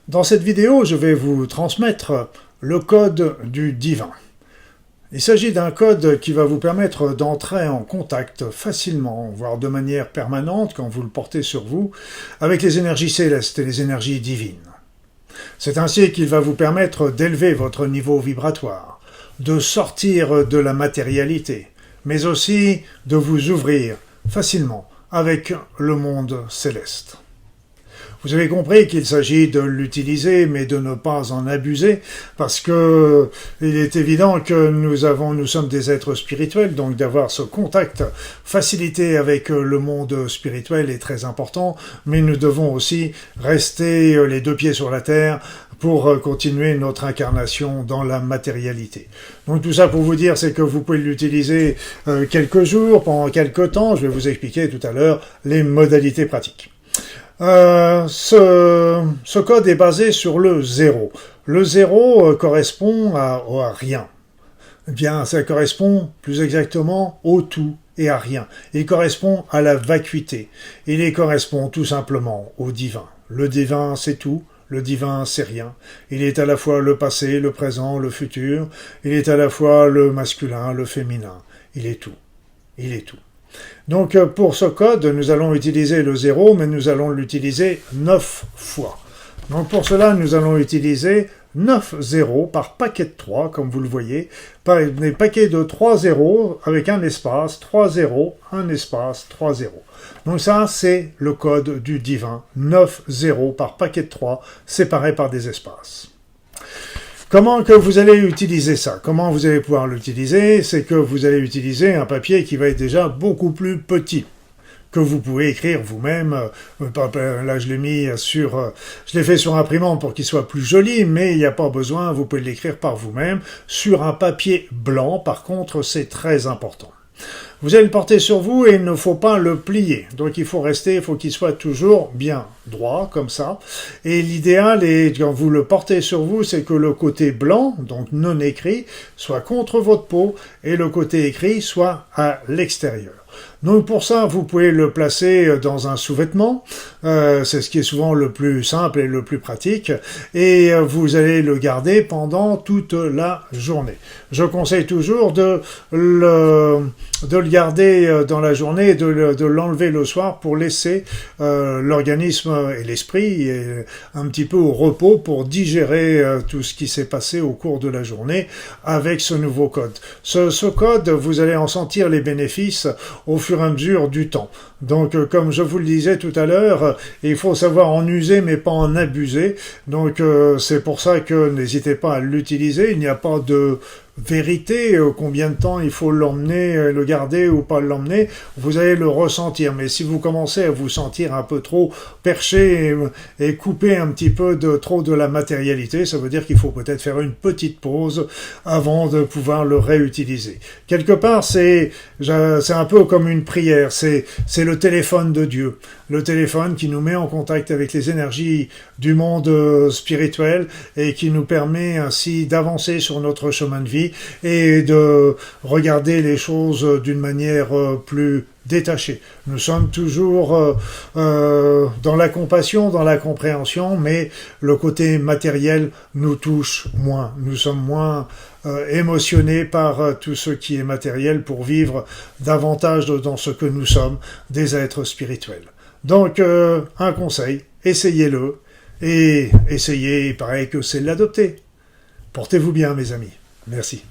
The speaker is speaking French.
Dans cette vidéo, je vais vous transmettre le code du divin. Il s'agit d'un code qui va vous permettre d'entrer en contact facilement, voire de manière permanente, quand vous le portez sur vous, avec les énergies célestes et les énergies divines. C'est ainsi qu'il va vous permettre d'élever votre niveau vibratoire, de sortir de la matérialité, mais aussi de vous ouvrir facilement avec le monde céleste. Vous avez compris qu'il s'agit de l'utiliser, mais de ne pas en abuser, parce que il est évident que nous sommes des êtres spirituels, donc d'avoir ce contact facilité avec le monde spirituel est très important, mais nous devons aussi rester les deux pieds sur la terre pour continuer notre incarnation dans la matérialité. Donc tout ça pour vous dire, c'est que vous pouvez l'utiliser quelques jours, pendant quelques temps. Je vais vous expliquer tout à l'heure les modalités pratiques. Ce code est basé sur le 0. Le 0 correspond à rien. Eh bien, ça correspond plus exactement au tout et à rien. Il correspond à la vacuité. Il correspond tout simplement au divin. Le divin, c'est tout. Le divin, c'est rien. Il est à la fois le passé, le présent, le futur. Il est à la fois le masculin, le féminin. Il est tout. Il est tout. Donc pour ce code, nous allons utiliser le 0, mais nous allons l'utiliser 9 fois. Donc pour cela, nous allons utiliser 9 zéros par paquet de 3, comme vous le voyez, des paquets de 3 zéros avec un espace, 3 zéros, un espace, 3 zéros. Donc ça, c'est le code du divin, 9 zéros par paquet de 3, séparés par des espaces. Comment que vous allez utiliser ça? Comment vous allez pouvoir l'utiliser? C'est que vous allez utiliser un papier qui va être déjà beaucoup plus petit, que vous pouvez écrire vous-même. Là, je l'ai fait sur imprimante pour qu'il soit plus joli, mais il n'y a pas besoin, vous pouvez l'écrire par vous-même. Sur un papier blanc, par contre, c'est très important. Vous allez le porter sur vous et il ne faut pas le plier. Donc il faut qu'il soit toujours bien droit, comme ça. Et l'idéal, quand vous le portez sur vous, c'est que le côté blanc, donc non écrit, soit contre votre peau et le côté écrit soit à l'extérieur. Donc pour ça, vous pouvez le placer dans un sous-vêtement, c'est ce qui est souvent le plus simple et le plus pratique, et vous allez le garder pendant toute la journée. Je conseille toujours de le garder dans la journée et de l'enlever le soir pour laisser l'organisme et l'esprit un petit peu au repos pour digérer tout ce qui s'est passé au cours de la journée avec ce nouveau code. Ce code, vous allez en sentir les bénéfices au fur et à mesure du temps. Donc, comme je vous le disais tout à l'heure, il faut savoir en user mais pas en abuser. Donc, c'est pour ça que n'hésitez pas à l'utiliser. Il n'y a pas de vérité, combien de temps il faut l'emmener, le garder ou pas l'emmener, vous allez le ressentir. Mais si vous commencez à vous sentir un peu trop perché et couper un petit peu trop de la matérialité, ça veut dire qu'il faut peut-être faire une petite pause avant de pouvoir le réutiliser. Quelque part, c'est un peu comme une prière, c'est le téléphone de Dieu. Le téléphone qui nous met en contact avec les énergies du monde spirituel et qui nous permet ainsi d'avancer sur notre chemin de vie et de regarder les choses d'une manière plus détachée. Nous sommes toujours dans la compassion, dans la compréhension, mais le côté matériel nous touche moins. Nous sommes moins émotionnés par tout ce qui est matériel pour vivre davantage dans ce que nous sommes, des êtres spirituels. Donc, un conseil, essayez-le, et essayez, il paraît que c'est l'adopter. Portez-vous bien, mes amis. Merci.